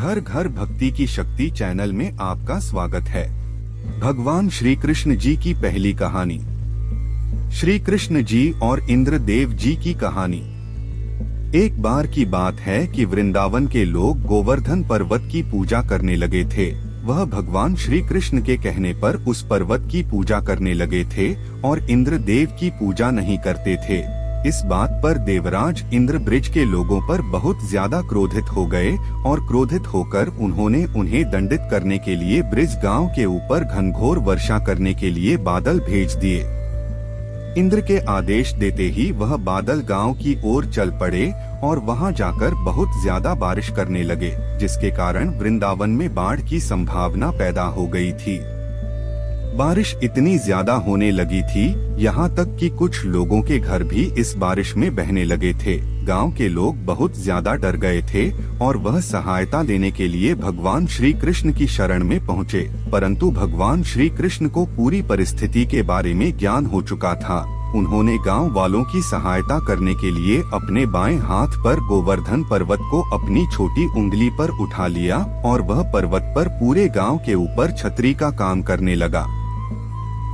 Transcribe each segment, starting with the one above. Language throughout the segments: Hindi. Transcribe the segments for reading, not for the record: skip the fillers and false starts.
घर घर भक्ति की शक्ति चैनल में आपका स्वागत है। भगवान श्री कृष्ण जी की पहली कहानी। श्री कृष्ण जी और इंद्रदेव जी की कहानी। एक बार की बात है कि वृंदावन के लोग गोवर्धन पर्वत की पूजा करने लगे थे। वह भगवान श्री कृष्ण के कहने पर उस पर्वत की पूजा करने लगे थे और इंद्रदेव की पूजा नहीं करते थे। इस बात पर देवराज इंद्र ब्रिज के लोगों पर बहुत ज्यादा क्रोधित हो गए और क्रोधित होकर उन्होंने उन्हें दंडित करने के लिए ब्रिज गांव के ऊपर घनघोर वर्षा करने के लिए बादल भेज दिए। इंद्र के आदेश देते ही वह बादल गांव की ओर चल पड़े और वहां जाकर बहुत ज्यादा बारिश करने लगे, जिसके कारण वृंदावन में बाढ़ की संभावना पैदा हो गई थी। बारिश इतनी ज्यादा होने लगी थी यहाँ तक कि कुछ लोगों के घर भी इस बारिश में बहने लगे थे। गांव के लोग बहुत ज्यादा डर गए थे और वह सहायता देने के लिए भगवान श्री कृष्ण की शरण में पहुँचे, परंतु भगवान श्री कृष्ण को पूरी परिस्थिति के बारे में ज्ञान हो चुका था। उन्होंने गांव वालों की सहायता करने के लिए अपने बाएं हाथ पर गोवर्धन पर्वत को अपनी छोटी उंगली पर उठा लिया और वह पर्वत पर पूरे गांव के ऊपर छतरी का काम करने लगा।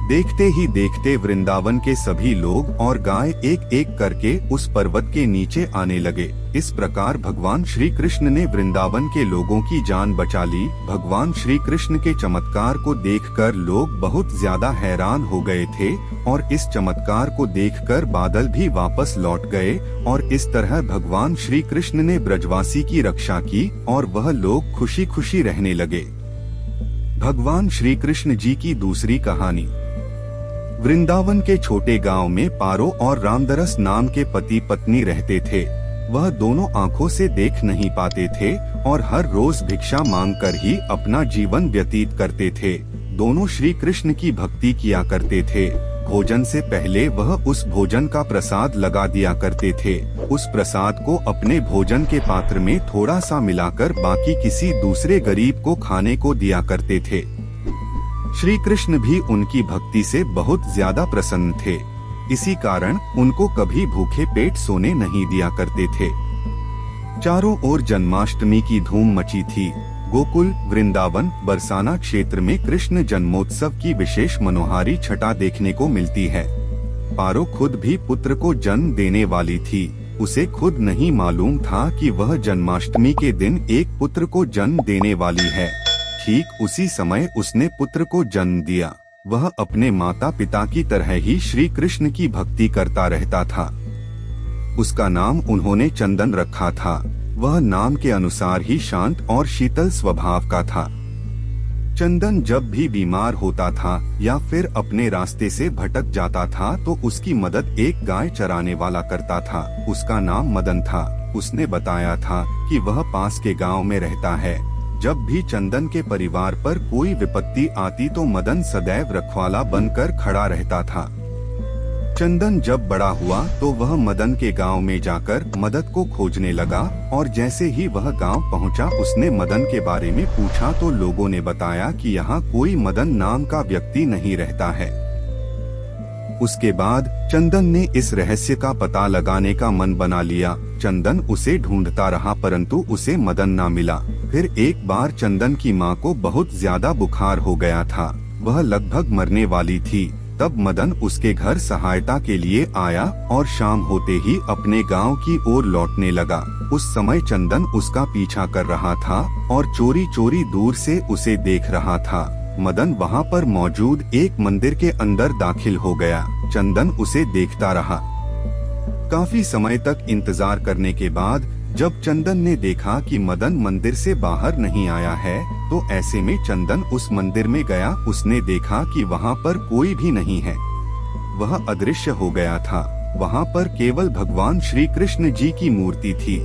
देखते ही देखते वृंदावन के सभी लोग और गाय एक एक करके उस पर्वत के नीचे आने लगे। इस प्रकार भगवान श्री कृष्ण ने वृंदावन के लोगों की जान बचा ली। भगवान श्री कृष्ण के चमत्कार को देखकर लोग बहुत ज्यादा हैरान हो गए थे और इस चमत्कार को देखकर बादल भी वापस लौट गए और इस तरह भगवान श्री कृष्ण ने ब्रजवासी की रक्षा की और वह लोग खुशी खुशी रहने लगे। भगवान श्री कृष्ण जी की दूसरी कहानी। वृंदावन के छोटे गांव में पारो और रामदरस नाम के पति पत्नी रहते थे। वह दोनों आंखों से देख नहीं पाते थे और हर रोज भिक्षा मांगकर ही अपना जीवन व्यतीत करते थे। दोनों श्री कृष्ण की भक्ति किया करते थे। भोजन से पहले वह उस भोजन का प्रसाद लगा दिया करते थे। उस प्रसाद को अपने भोजन के पात्र में थोड़ा सा मिलाकर बाकी किसी दूसरे गरीब को खाने को दिया करते थे। श्री कृष्ण भी उनकी भक्ति से बहुत ज्यादा प्रसन्न थे। इसी कारण उनको कभी भूखे पेट सोने नहीं दिया करते थे। चारों ओर जन्माष्टमी की धूम मची थी। गोकुल, वृंदावन, बरसाना क्षेत्र में कृष्ण जन्मोत्सव की विशेष मनोहारी छटा देखने को मिलती है। पारो खुद भी पुत्र को जन्म देने वाली थी। उसे खुद नहीं मालूम था कि वह जन्माष्टमी के दिन एक पुत्र को जन्म देने वाली है। ठीक उसी समय उसने पुत्र को जन्म दिया। वह अपने माता पिता की तरह ही श्री कृष्ण की भक्ति करता रहता था। उसका नाम उन्होंने चंदन रखा था। वह नाम के अनुसार ही शांत और शीतल स्वभाव का था। चंदन जब भी बीमार होता था या फिर अपने रास्ते से भटक जाता था तो उसकी मदद एक गाय चराने वाला करता था। उसका नाम मदन था। उसने बताया था कि वह पास के गांव में रहता है। जब भी चंदन के परिवार पर कोई विपत्ति आती तो मदन सदैव रखवाला बनकर खड़ा रहता था। चंदन जब बड़ा हुआ तो वह मदन के गांव में जाकर मदद को खोजने लगा और जैसे ही वह गांव पहुंचा उसने मदन के बारे में पूछा तो लोगों ने बताया कि यहाँ कोई मदन नाम का व्यक्ति नहीं रहता है। उसके बाद चंदन ने इस रहस्य का पता लगाने का मन बना लिया। चंदन उसे ढूंढता रहा परंतु उसे मदन ना मिला। फिर एक बार चंदन की माँ को बहुत ज्यादा बुखार हो गया था। वह लगभग मरने वाली थी। तब मदन उसके घर सहायता के लिए आया और शाम होते ही अपने गांव की ओर लौटने लगा। उस समय चंदन उसका पीछा कर रहा था और चोरी चोरी दूर से उसे देख रहा था। मदन वहां पर मौजूद एक मंदिर के अंदर दाखिल हो गया। चंदन उसे देखता रहा। काफी समय तक इंतजार करने के बाद जब चंदन ने देखा कि मदन मंदिर से बाहर नहीं आया है तो ऐसे में चंदन उस मंदिर में गया। उसने देखा कि वहां पर कोई भी नहीं है। वह अदृश्य हो गया था। वहां पर केवल भगवान श्री कृष्ण जी की मूर्ति थी।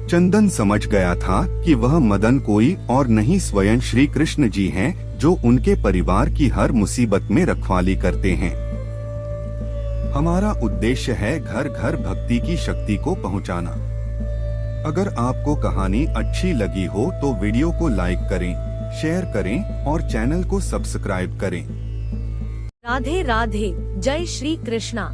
चंदन समझ गया था कि वह मदन कोई और नहीं स्वयं श्री कृष्ण जी हैं, जो उनके परिवार की हर मुसीबत में रखवाली करते हैं। हमारा उद्देश्य है घर घर भक्ति की शक्ति को पहुंचाना। अगर आपको कहानी अच्छी लगी हो तो वीडियो को लाइक करें, शेयर करें और चैनल को सब्सक्राइब करें। राधे राधे। जय श्री कृष्णा।